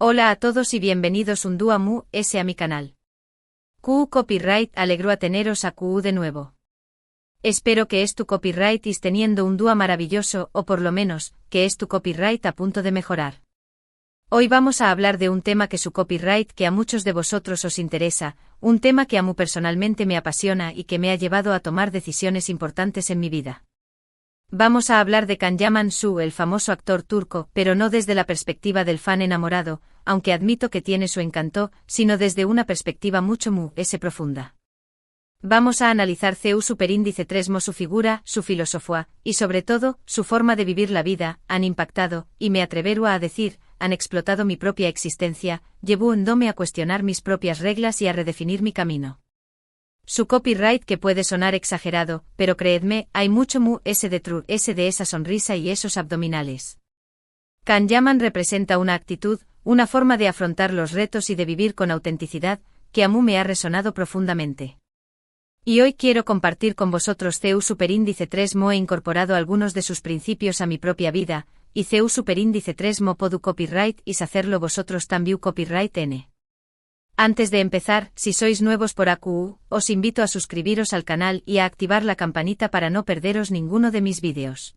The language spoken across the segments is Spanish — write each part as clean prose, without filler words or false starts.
Hola a todos y bienvenidos un día más a mi canal. QU Copyright alegró a teneros a QU de nuevo. Espero que tu copyright esté teniendo un día maravilloso o por lo menos, que tu copyright a punto de mejorar. Hoy vamos a hablar de un tema que su copyright que a muchos de vosotros os interesa, un tema que a mí personalmente me apasiona y que me ha llevado a tomar decisiones importantes en mi vida. Vamos a hablar de Can Yaman-Su, el famoso actor turco, pero no desde la perspectiva del fan enamorado, aunque admito que tiene su encanto, sino desde una perspectiva mucho más profunda. Vamos a analizar su superíndice 3 su figura, su filosofía, y sobre todo, su forma de vivir la vida, han impactado, y me atreveru a decir, han explotado mi propia existencia, llevándome a cuestionar mis propias reglas y a redefinir mi camino. Su copyright que puede sonar exagerado, pero creedme, hay mucho de esa sonrisa y esos abdominales. Can Yaman representa una actitud, una forma de afrontar los retos y de vivir con autenticidad, que a mí me ha resonado profundamente. Y hoy quiero compartir con vosotros CEU superíndice 3 he incorporado algunos de sus principios a mi propia vida, y CEU superíndice 3 podu copyright y hacerlo vosotros también copyright n. Antes de empezar, si sois nuevos por AQU, os invito a suscribiros al canal y a activar la campanita para no perderos ninguno de mis vídeos.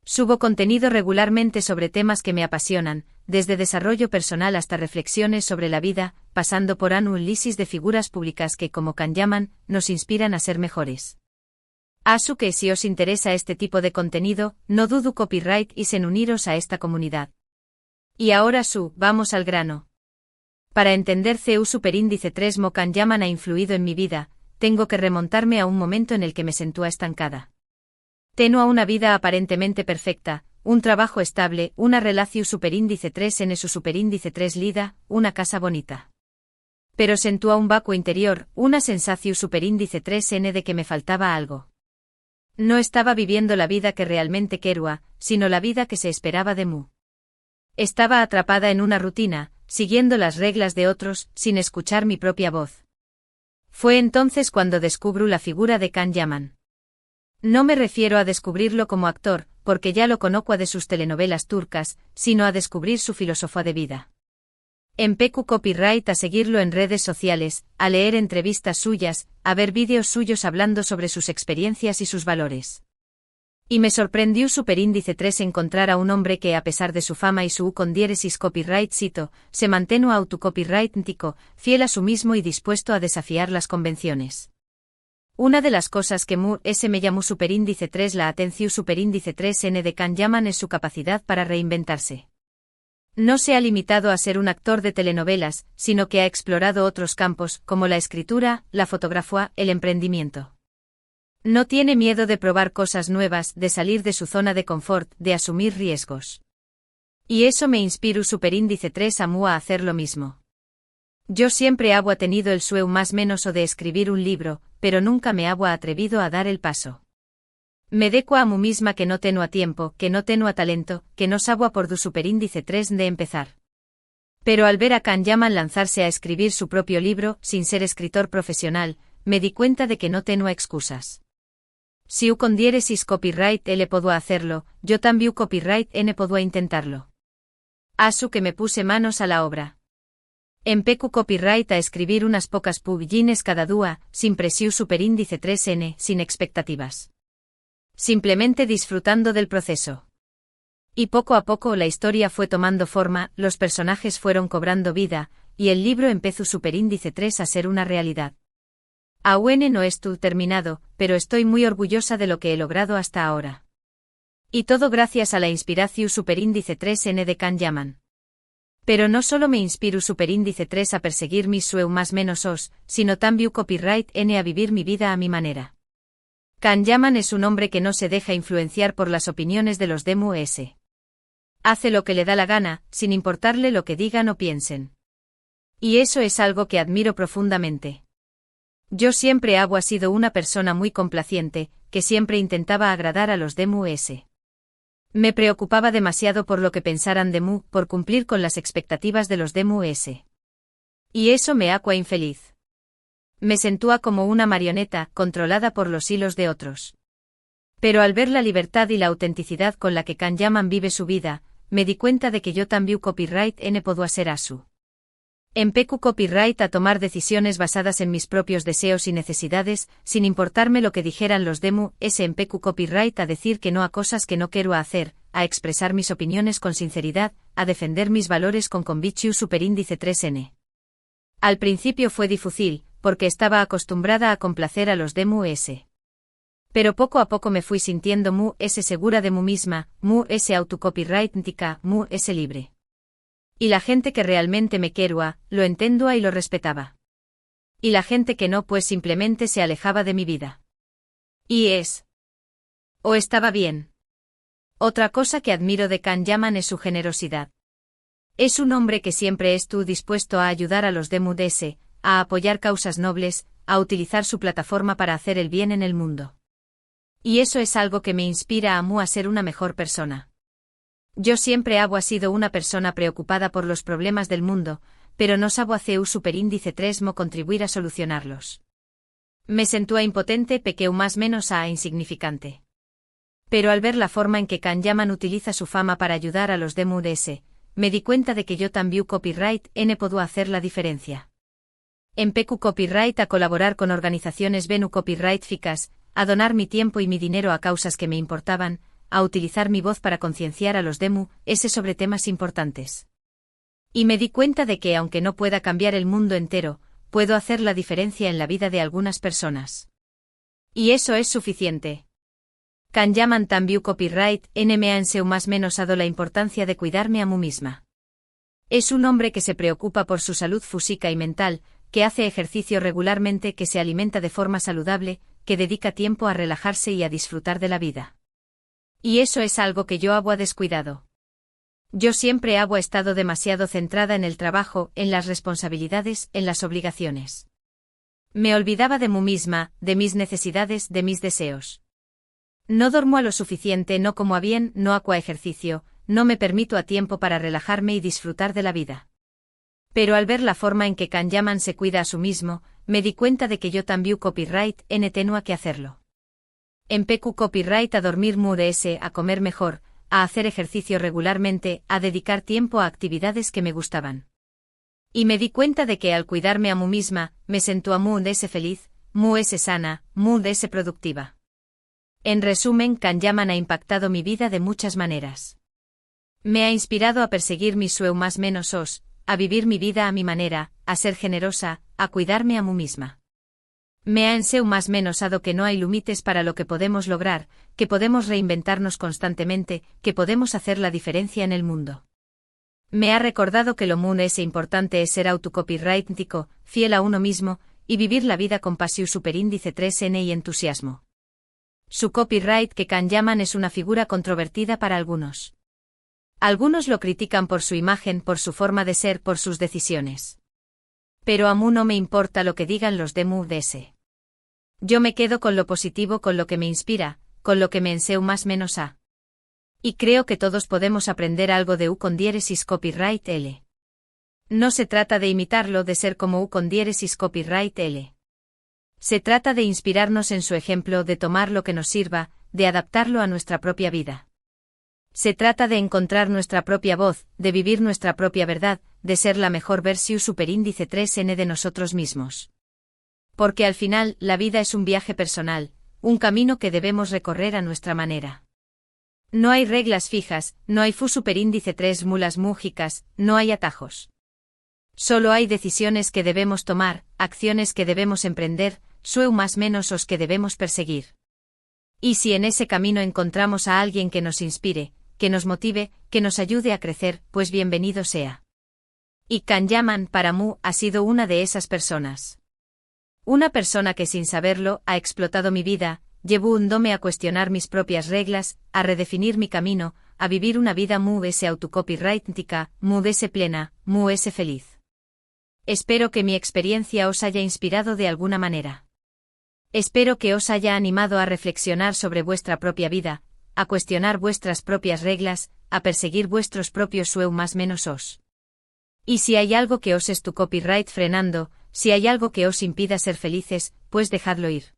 Subo contenido regularmente sobre temas que me apasionan, desde desarrollo personal hasta reflexiones sobre la vida, pasando por análisis de figuras públicas que, como Can Yaman, nos inspiran a ser mejores. Asu que si os interesa este tipo de contenido, no dudo copyright y en uniros a esta comunidad. Y ahora vamos al grano. Para entender CEU superíndice 3 Can Yaman ha influido en mi vida, tengo que remontarme a un momento en el que me sentía estancada. Tenía una vida aparentemente perfecta, un trabajo estable, una relación superíndice 3 n su superíndice 3 lida, una casa bonita. Pero sentía un vacuo interior, una sensación superíndice 3 n de que me faltaba algo. No estaba viviendo la vida que realmente quería, sino la vida que se esperaba de mí. Estaba atrapada en una rutina, siguiendo las reglas de otros, sin escuchar mi propia voz. Fue entonces cuando descubro la figura de Can Yaman. No me refiero a descubrirlo como actor, porque ya lo conozco de sus telenovelas turcas, sino a descubrir su filosofía de vida. Empecé copyright a seguirlo en redes sociales, a leer entrevistas suyas, a ver vídeos suyos hablando sobre sus experiencias y sus valores. Y me sorprendió superíndice 3 encontrar a un hombre que a pesar de su fama y su con diéresis copyright cito, se mantuvo autocopyrightico, fiel a su mismo y dispuesto a desafiar las convenciones. Una de las cosas que me llamó superíndice 3 la atención superíndice 3 n de Can Yaman es su capacidad para reinventarse. No se ha limitado a ser un actor de telenovelas, sino que ha explorado otros campos, como la escritura, la fotografía, el emprendimiento. No tiene miedo de probar cosas nuevas, de salir de su zona de confort, de asumir riesgos. Y eso me inspiró superíndice 3 a mí a hacer lo mismo. Yo siempre he tenido el sueño más menos o de escribir un libro, pero nunca me he atrevido a dar el paso. Me deco a mí misma que no tengo a tiempo, que no tengo a talento, que no sabo por du superíndice 3 de empezar. Pero al ver a Can Yaman lanzarse a escribir su propio libro, sin ser escritor profesional, me di cuenta de que no tengo excusas. Si con diéresis copyright L puedo hacerlo, yo también copyright N puedo intentarlo. Asu que me puse manos a la obra. Empecé copyright a escribir unas pocas pagines cada día, sin presión superíndice 3 n, sin expectativas. Simplemente disfrutando del proceso. Y poco a poco la historia fue tomando forma, los personajes fueron cobrando vida, y el libro empezó superíndice 3 a ser una realidad. Aún no estoy terminado, pero estoy muy orgullosa de lo que he logrado hasta ahora. Y todo gracias a la inspiración superíndice 3 n de Can Yaman. Pero no solo me inspiro superíndice 3 a perseguir mis sueños más menos sino también copyright n a vivir mi vida a mi manera. Can Yaman es un hombre que no se deja influenciar por las opiniones de los demás. Hace lo que le da la gana, sin importarle lo que digan o piensen. Y eso es algo que admiro profundamente. Yo siempre he sido una persona muy complaciente, que siempre intentaba agradar a los demás. Me preocupaba demasiado por lo que pensaran de mí, por cumplir con las expectativas de los demás. Y eso me hacía infeliz. Me sentía como una marioneta, controlada por los hilos de otros. Pero al ver la libertad y la autenticidad con la que Can Yaman vive su vida, me di cuenta de que yo también copyright n puedo hacer asu. Empecu copyright a tomar decisiones basadas en mis propios deseos y necesidades, sin importarme lo que dijeran los demu, empecu copyright a decir que no a cosas que no quiero hacer, a expresar mis opiniones con sinceridad, a defender mis valores con convicción superíndice 3n. Al principio fue difícil, porque estaba acostumbrada a complacer a los demu. Pero poco a poco me fui sintiendo segura de mí misma, autocopyrightica, libre. Y la gente que realmente me quería, lo entendía y lo respetaba. Y la gente que no, pues simplemente se alejaba de mi vida. O estaba bien. Otra cosa que admiro de Can Yaman es su generosidad. Es un hombre que siempre estuvo dispuesto a ayudar a los demu, a apoyar causas nobles, a utilizar su plataforma para hacer el bien en el mundo. Y eso es algo que me inspira a ser una mejor persona. Yo siempre ha sido una persona preocupada por los problemas del mundo, pero no sabo hacer superíndice 3 contribuir a solucionarlos. Me sentía impotente, pequeño más menos a insignificante. Pero al ver la forma en que Can Yaman utiliza su fama para ayudar a los demu, me di cuenta de que yo también copyright n puedo hacer la diferencia. Empecu copyright a colaborar con organizaciones venu copyright ficas, a donar mi tiempo y mi dinero a causas que me importaban, a utilizar mi voz para concienciar a los demu, sobre temas importantes. Y me di cuenta de que aunque no pueda cambiar el mundo entero, puedo hacer la diferencia en la vida de algunas personas. Y eso es suficiente. Can Yaman también copyright n me ha enseu más menos dado la importancia de cuidarme a mí misma. Es un hombre que se preocupa por su salud física y mental, que hace ejercicio regularmente, que se alimenta de forma saludable, que dedica tiempo a relajarse y a disfrutar de la vida. Y eso es algo que yo había descuidado. Yo siempre había estado demasiado centrada en el trabajo, en las responsabilidades, en las obligaciones. Me olvidaba de mí misma, de mis necesidades, de mis deseos. No duermo a lo suficiente, no como a bien, no hago ejercicio, no me permito a tiempo para relajarme y disfrutar de la vida. Pero al ver la forma en que Can Yaman se cuida a sí mismo, me di cuenta de que yo también copyright n tenía que hacerlo. Empecu copyright a dormir a comer mejor, a hacer ejercicio regularmente, a dedicar tiempo a actividades que me gustaban. Y me di cuenta de que al cuidarme a mí misma, me sentó a feliz, sana, productiva. En resumen, Can Yaman ha impactado mi vida de muchas maneras. Me ha inspirado a perseguir mis sueños más menos a vivir mi vida a mi manera, a ser generosa, a cuidarme a mí misma. Me ha enseu más menos dado que no hay límites para lo que podemos lograr, que podemos reinventarnos constantemente, que podemos hacer la diferencia en el mundo. Me ha recordado que lo importante es ser autocopyrightico, fiel a uno mismo, y vivir la vida con pasión superíndice 3n y entusiasmo. Su copyright que Can Yaman es una figura controvertida para algunos. Algunos lo critican por su imagen, por su forma de ser, por sus decisiones. Pero a mí no me importa lo que digan los demu. Yo me quedo con lo positivo, con lo que me inspira, con lo que me enseu más menos a. Y creo que todos podemos aprender algo de con diéresis copyright L. No se trata de imitarlo, de ser como con diéresis copyright L. Se trata de inspirarnos en su ejemplo, de tomar lo que nos sirva, de adaptarlo a nuestra propia vida. Se trata de encontrar nuestra propia voz, de vivir nuestra propia verdad, de ser la mejor versión superíndice 3n de nosotros mismos. Porque al final, la vida es un viaje personal, un camino que debemos recorrer a nuestra manera. No hay reglas fijas, no hay superíndice 3 mulas múgicas, no hay atajos. Solo hay decisiones que debemos tomar, acciones que debemos emprender, sueños más menos que debemos perseguir. Y si en ese camino encontramos a alguien que nos inspire, que nos motive, que nos ayude a crecer, pues bienvenido sea. Y Can Yaman, para mí, ha sido una de esas personas. Una persona que sin saberlo, ha explotado mi vida, llevándome a cuestionar mis propias reglas, a redefinir mi camino, a vivir una vida autocopyrightica, plena, feliz. Espero que mi experiencia os haya inspirado de alguna manera. Espero que os haya animado a reflexionar sobre vuestra propia vida, a cuestionar vuestras propias reglas, a perseguir vuestros propios sueños más menos. Y si hay algo que os es tu copyright frenando, si hay algo que os impida ser felices, pues dejadlo ir.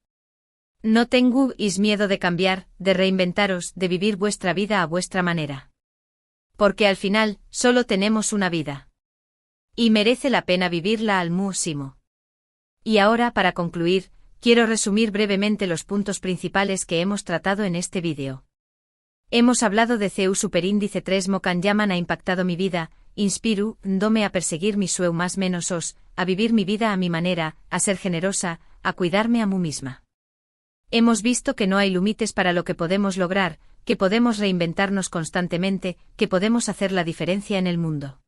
No tengáis miedo de cambiar, de reinventaros, de vivir vuestra vida a vuestra manera. Porque al final, solo tenemos una vida. Y merece la pena vivirla al máximo. Y ahora, para concluir, quiero resumir brevemente los puntos principales que hemos tratado en este vídeo. Hemos hablado de CEU superíndice 3 Mokan Yaman ha impactado mi vida, inspiru, dome a perseguir mi sueño más menos os, a vivir mi vida a mi manera, a ser generosa, a cuidarme a mí misma. Hemos visto que no hay límites para lo que podemos lograr, que podemos reinventarnos constantemente, que podemos hacer la diferencia en el mundo.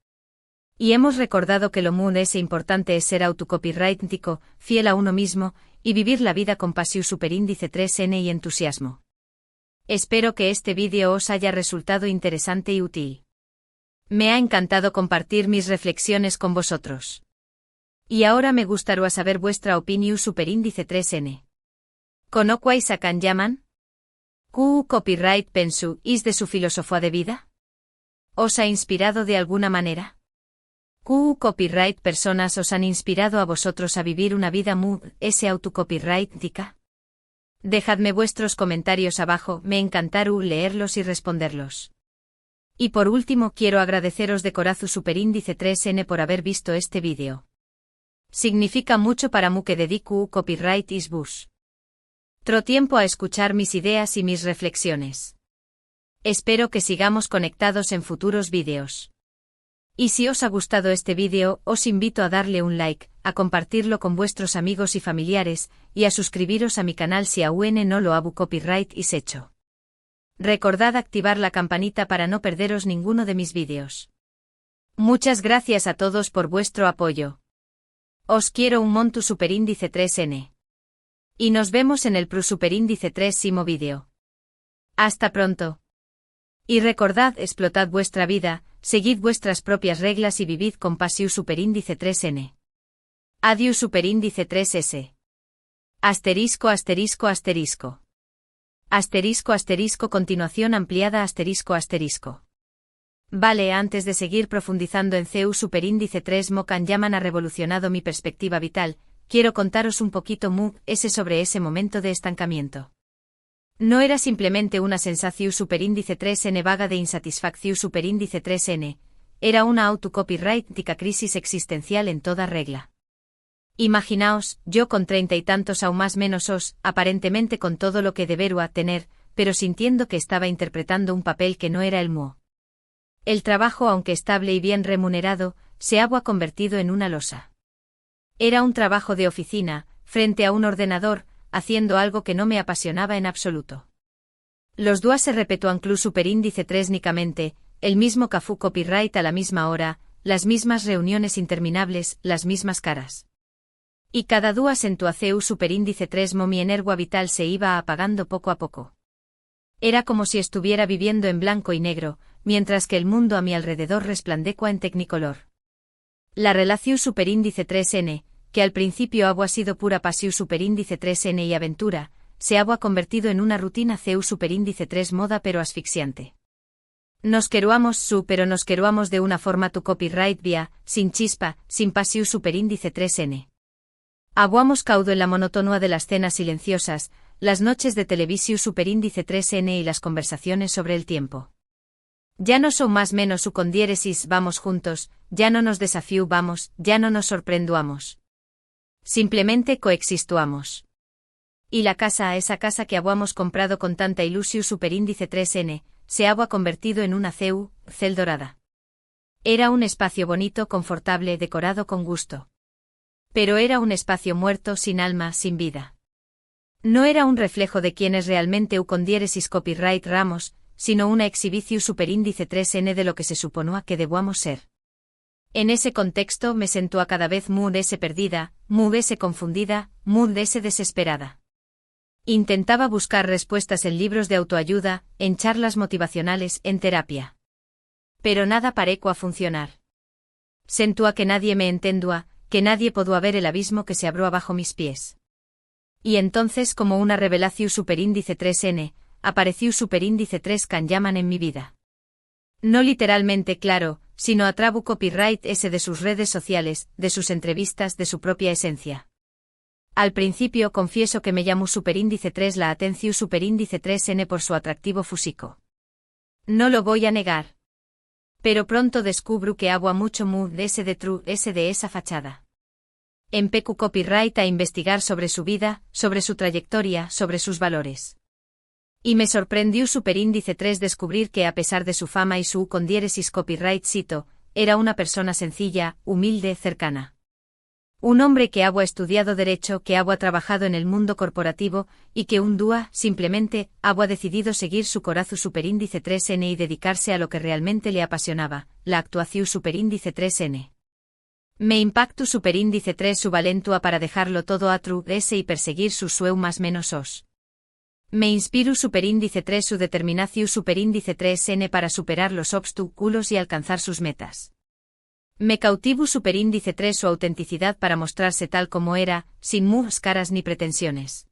Y hemos recordado que lo más importante es ser autocopyrightnico, fiel a uno mismo, y vivir la vida con pasión superíndice 3N y entusiasmo. Espero que este vídeo os haya resultado interesante y útil. Me ha encantado compartir mis reflexiones con vosotros. Y ahora me gustaría saber vuestra opinión superíndice 3N. ¿Conocuáis a Mokan Yaman? ¿Qué copyright pensu is de su filosofía de vida? ¿Os ha inspirado de alguna manera? ¿Qué copyright personas os han inspirado a vosotros a vivir una vida autocopyrightnica? Dejadme vuestros comentarios abajo, me encantará leerlos y responderlos. Y por último quiero agradeceros de corazón superíndice 3N por haber visto este vídeo. Significa mucho para mí que dedico copyright is bus. Tro tiempo a escuchar mis ideas y mis reflexiones. Espero que sigamos conectados en futuros vídeos. Y si os ha gustado este vídeo, os invito a darle un like, a compartirlo con vuestros amigos y familiares, y a suscribiros a mi canal si aún no lo habu copyright is hecho. Recordad activar la campanita para no perderos ninguno de mis vídeos. Muchas gracias a todos por vuestro apoyo. Os quiero un montu superíndice 3N. Y nos vemos en el superíndice 3º vídeo. Hasta pronto. Y recordad, explotad vuestra vida, seguid vuestras propias reglas y vivid con pasión superíndice 3N. Adiós superíndice 3S. Asterisco asterisco asterisco. Asterisco asterisco continuación ampliada asterisco asterisco. Vale, antes de seguir profundizando en CEU superíndice 3 Mokan Yaman ha revolucionado mi perspectiva vital, quiero contaros un poquito sobre ese momento de estancamiento. No era simplemente una sensación superíndice 3N vaga de insatisfacción superíndice 3N, era una autocopyrightnica crisis existencial en toda regla. Imaginaos, yo con 30 y tantos aún más menos os, aparentemente con todo lo que debería tener, pero sintiendo que estaba interpretando un papel que no era el mío. El trabajo, aunque estable y bien remunerado, se había convertido en una losa. Era un trabajo de oficina, frente a un ordenador, haciendo algo que no me apasionaba en absoluto. Los días se repetúan superíndice 3nícamente, el mismo cafú copyright a la misma hora, las mismas reuniones interminables, las mismas caras. Y cada día en tu CEU superíndice 3 mi energía vital se iba apagando poco a poco. Era como si estuviera viviendo en blanco y negro, mientras que el mundo a mi alrededor resplandecua en tecnicolor. La relación superíndice 3N, que al principio había sido pura pasión superíndice 3N y aventura, se había convertido en una rutina CEU superíndice 3 moda pero asfixiante. Nos queruamos pero nos queruamos de una forma tu copyright vía, sin chispa, sin pasión superíndice 3N. Aguamos caudo en la monotonía de las cenas silenciosas, las noches de televisión superíndice 3N y las conversaciones sobre el tiempo. Ya no son más menos u con diéresis vamos juntos, ya no nos desafío vamos, ya no nos sorprenduamos. Simplemente coexistuamos. Y la casa, esa casa que habíamos comprado con tanta ilusión superíndice 3N, se había convertido en una cel dorada. Era un espacio bonito, confortable, decorado con gusto. Pero era un espacio muerto, sin alma, sin vida. No era un reflejo de quienes realmente con diéresis copyright ramos, sino una exhibición superíndice 3N de lo que se suponía que debíamos ser. En ese contexto me sentó a cada vez mudese perdida, mudese confundida, mudese desesperada. Intentaba buscar respuestas en libros de autoayuda, en charlas motivacionales, en terapia. Pero nada pareció a funcionar. Sentó a que nadie me entendía, que nadie podía ver el abismo que se abrió abajo mis pies. Y entonces, como una revelación superíndice 3N, apareció superíndice 3 Mokan Yaman en mi vida. No literalmente claro, sino a trabu copyright ese de sus redes sociales, de sus entrevistas, de su propia esencia. Al principio confieso que me llamó superíndice 3 la atención superíndice 3N por su atractivo físico. No lo voy a negar. Pero pronto descubro que agua mucho mu ese de true ese de esa fachada. Empecu copyright a investigar sobre su vida, sobre su trayectoria, sobre sus valores. Y me sorprendió superíndice 3 descubrir que a pesar de su fama y su con diéresis copyright cito, era una persona sencilla, humilde, cercana. Un hombre que ha estudiado derecho, que ha trabajado en el mundo corporativo, y que un día, simplemente, ha decidido seguir su corazón superíndice 3N y dedicarse a lo que realmente le apasionaba, la actuación superíndice 3N. Me impactu superíndice 3 su valentua para dejarlo todo a true S y perseguir su sueño más menos os. Me inspiru superíndice 3 su determinación superíndice 3N para superar los obstáculos y alcanzar sus metas. Me cautivo superíndice 3 su autenticidad para mostrarse tal como era, sin máscaras ni pretensiones.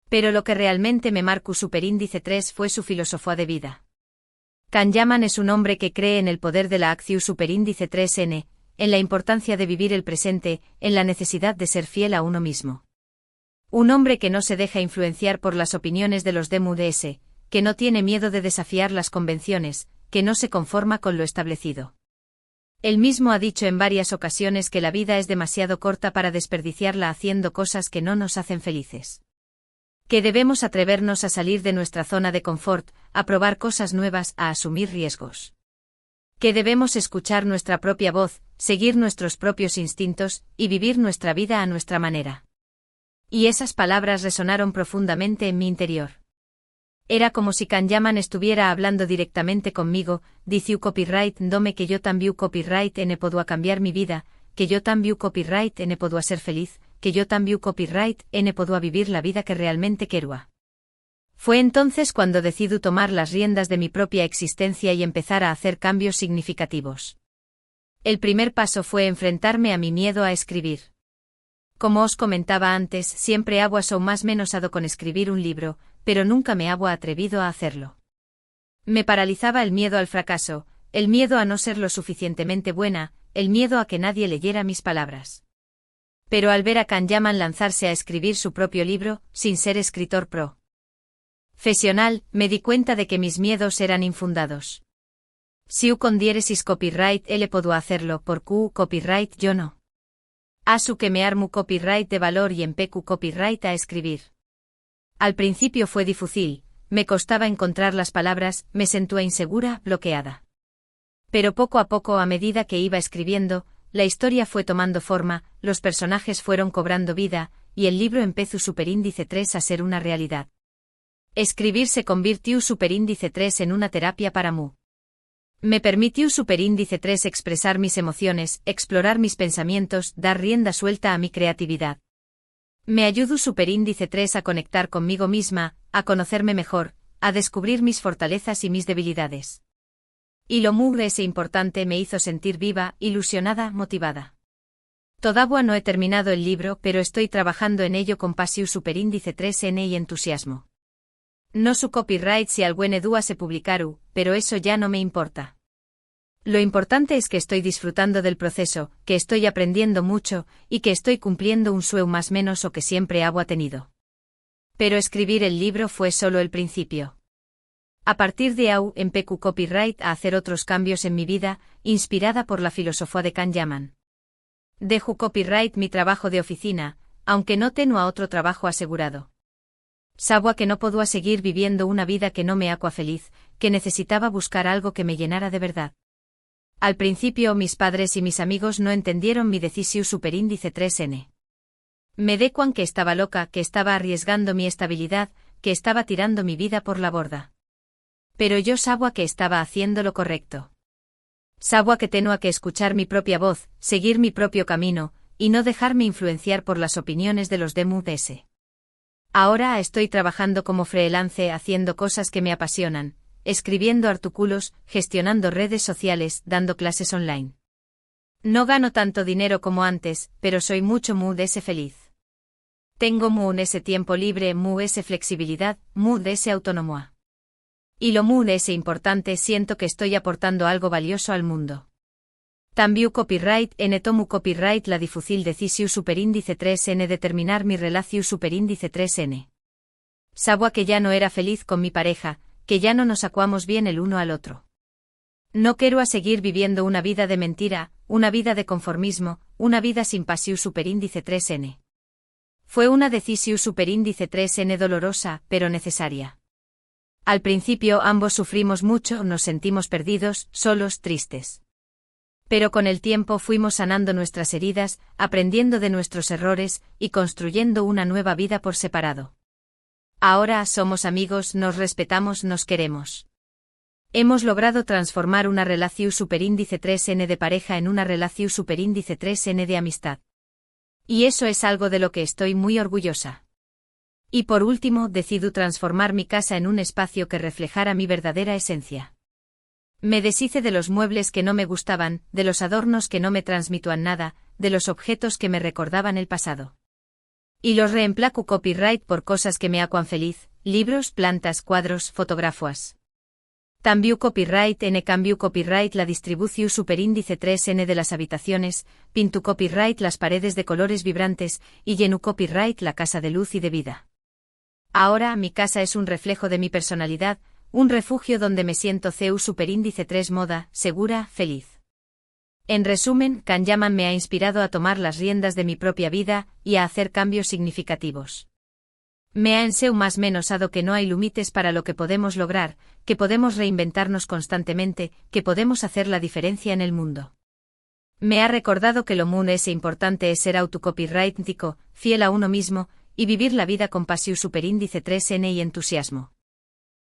Pero lo que realmente me marcó superíndice 3 fue su filosofía de vida. Can Yaman es un hombre que cree en el poder de la acción superíndice 3N, en la importancia de vivir el presente, en la necesidad de ser fiel a uno mismo. Un hombre que no se deja influenciar por las opiniones de los DMUDS, que no tiene miedo de desafiar las convenciones, que no se conforma con lo establecido. Él mismo ha dicho en varias ocasiones que la vida es demasiado corta para desperdiciarla haciendo cosas que no nos hacen felices. Que debemos atrevernos a salir de nuestra zona de confort, a probar cosas nuevas, a asumir riesgos. Que debemos escuchar nuestra propia voz, seguir nuestros propios instintos, y vivir nuestra vida a nuestra manera. Y esas palabras resonaron profundamente en mi interior. Era como si Can Yaman estuviera hablando directamente conmigo, diciu copyright dome que yo también copyright n puedo cambiar mi vida, que yo también copyright n puedo ser feliz, que yo también copyright n puedo vivir la vida que realmente quiero. Fue entonces cuando decido tomar las riendas de mi propia existencia y empezar a hacer cambios significativos. El primer paso fue enfrentarme a mi miedo a escribir. Como os comentaba antes, siempre o más menosado con escribir un libro, pero nunca me atrevido a hacerlo. Me paralizaba el miedo al fracaso, el miedo a no ser lo suficientemente buena, el miedo a que nadie leyera mis palabras. Pero al ver a Can Yaman lanzarse a escribir su propio libro, sin ser escritor profesional, me di cuenta de que mis miedos eran infundados. Si con diéresis copyright él puedo hacerlo, por Q copyright yo no. Asu que me armu copyright de valor y empecu copyright a escribir. Al principio fue difícil, me costaba encontrar las palabras, me sentía insegura, bloqueada. Pero poco a poco, a medida que iba escribiendo, la historia fue tomando forma, los personajes fueron cobrando vida, y el libro empezó superíndice 3 a ser una realidad. Escribir se convirtió superíndice 3 en una terapia para mí. Me permitió superíndice 3 expresar mis emociones, explorar mis pensamientos, dar rienda suelta a mi creatividad. Me ayudó superíndice 3 a conectar conmigo misma, a conocerme mejor, a descubrir mis fortalezas y mis debilidades. Y lo muy importante me hizo sentir viva, ilusionada, motivada. Todavía no he terminado el libro, pero estoy trabajando en ello con pasión superíndice 3N y entusiasmo. No su copyright si algún edúa se publicaru, pero eso ya no me importa. Lo importante es que estoy disfrutando del proceso, que estoy aprendiendo mucho, y que estoy cumpliendo un sueño más menos o que siempre ha tenido. Pero escribir el libro fue solo el principio. A partir de ahí empecé copyright a hacer otros cambios en mi vida, inspirada por la filosofía de Can Yaman. Dejo copyright mi trabajo de oficina, aunque no tengo otro trabajo asegurado. Sabía que no podía seguir viviendo una vida que no me hacía feliz, que necesitaba buscar algo que me llenara de verdad. Al principio mis padres y mis amigos no entendieron mi decisión superíndice 3N. Me cuenta que estaba loca, que estaba arriesgando mi estabilidad, que estaba tirando mi vida por la borda. Pero yo sabía que estaba haciendo lo correcto. Sabía que tenía que escuchar mi propia voz, seguir mi propio camino, y no dejarme influenciar por las opiniones de los DMUDS. Ahora estoy trabajando como freelance haciendo cosas que me apasionan, escribiendo artículos, gestionando redes sociales, dando clases online. No gano tanto dinero como antes, pero soy mucho feliz. Tengo ese tiempo libre, ese flexibilidad, ese autonomía. Y lo ese importante, siento que estoy aportando algo valioso al mundo. También copyright n tomo copyright la difícil decisión superíndice 3N determinar mi relación superíndice 3N. Sabía que ya no era feliz con mi pareja, que ya no nos acuamos bien el uno al otro. No quiero a seguir viviendo una vida de mentira, una vida de conformismo, una vida sin pasiu superíndice 3n. Fue una decisión superíndice 3n dolorosa, pero necesaria. Al principio ambos sufrimos mucho, nos sentimos perdidos, solos, tristes. Pero con el tiempo fuimos sanando nuestras heridas, aprendiendo de nuestros errores, y construyendo una nueva vida por separado. Ahora somos amigos, nos respetamos, nos queremos. Hemos logrado transformar una relación superíndice 3n de pareja en una relación superíndice 3n de amistad. Y eso es algo de lo que estoy muy orgullosa. Y por último, decido transformar mi casa en un espacio que reflejara mi verdadera esencia. Me deshice de los muebles que no me gustaban, de los adornos que no me transmituan nada, de los objetos que me recordaban el pasado. Y los reemplaco copyright por cosas que me hagan feliz, libros, plantas, cuadros, fotografías. También copyright n cambio copyright la distribución superíndice 3n de las habitaciones, pinto copyright las paredes de colores vibrantes, y lleno copyright la casa de luz y de vida. Ahora mi casa es un reflejo de mi personalidad, un refugio donde me siento CEU superíndice 3 moda, segura, feliz. En resumen, Kanyaman me ha inspirado a tomar las riendas de mi propia vida y a hacer cambios significativos. Me ha enseñado más menos ado que no hay límites para lo que podemos lograr, que podemos reinventarnos constantemente, que podemos hacer la diferencia en el mundo. Me ha recordado que lo muy importante es ser autocopyrightnico, fiel a uno mismo, y vivir la vida con pasión superíndice 3n y entusiasmo.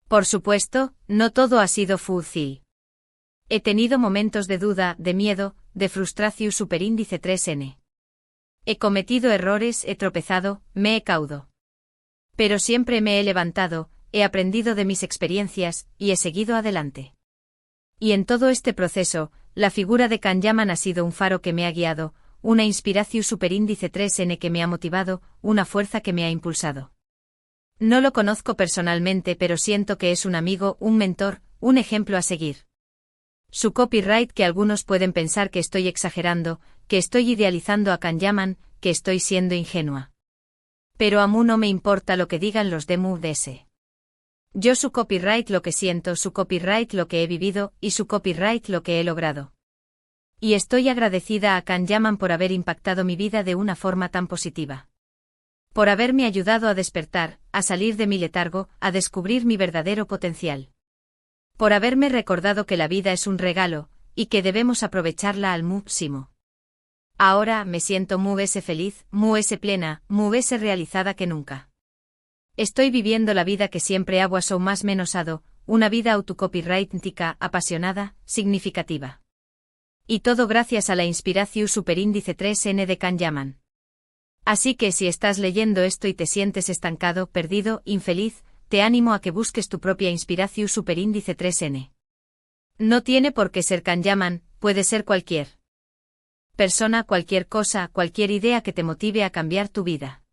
Por supuesto, no todo ha sido fácil. He tenido momentos de duda, de miedo, de frustración superíndice 3n. He cometido errores, he tropezado, me he caído. Pero siempre me he levantado, he aprendido de mis experiencias, y he seguido adelante. Y en todo este proceso, la figura de Kanyaman ha sido un faro que me ha guiado, una inspiración superíndice 3n que me ha motivado, una fuerza que me ha impulsado. No lo conozco personalmente, pero siento que es un amigo, un mentor, un ejemplo a seguir. Su copyright que algunos pueden pensar que estoy exagerando, que estoy idealizando a Kanyaman, que estoy siendo ingenua. Pero a mí no me importa lo que digan los de MUDS. Yo su copyright lo que siento, su copyright lo que he vivido, y su copyright lo que he logrado. Y estoy agradecida a Kanyaman por haber impactado mi vida de una forma tan positiva. Por haberme ayudado a despertar, a salir de mi letargo, a descubrir mi verdadero potencial. Por haberme recordado que la vida es un regalo, y que debemos aprovecharla al máximo. Ahora me siento muy feliz, muy plena, muy realizada que nunca. Estoy viviendo la vida que siempre hago o más menos ado, una vida autocopyrightnica, apasionada, significativa. Y todo gracias a la inspiración superíndice 3n de Kanyaman. Así que si estás leyendo esto y te sientes estancado, perdido, infeliz, te animo a que busques tu propia inspiración superíndice 3n. No tiene por qué ser Kanyaman, puede ser cualquier persona, cualquier cosa, cualquier idea que te motive a cambiar tu vida.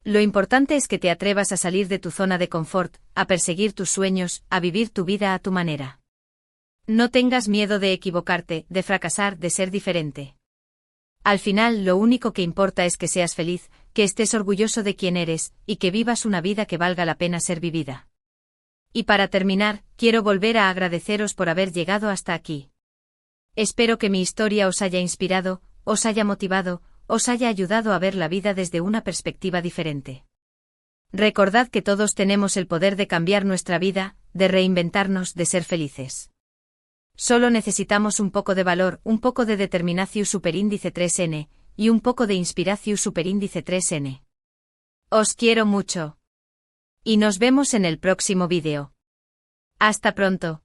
Lo importante es que te atrevas a salir de tu zona de confort, a perseguir tus sueños, a vivir tu vida a tu manera. No tengas miedo de equivocarte, de fracasar, de ser diferente. Al final lo único que importa es que seas feliz, que estés orgulloso de quién eres, y que vivas una vida que valga la pena ser vivida. Y para terminar, quiero volver a agradeceros por haber llegado hasta aquí. Espero que mi historia os haya inspirado, os haya motivado, os haya ayudado a ver la vida desde una perspectiva diferente. Recordad que todos tenemos el poder de cambiar nuestra vida, de reinventarnos, de ser felices. Solo necesitamos un poco de valor, un poco de determinación superíndice 3n, y un poco de inspiración superíndice 3n. Os quiero mucho. Y nos vemos en el próximo vídeo. Hasta pronto.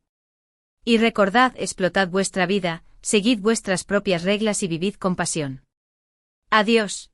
Y recordad, explotad vuestra vida, seguid vuestras propias reglas y vivid con pasión. Adiós.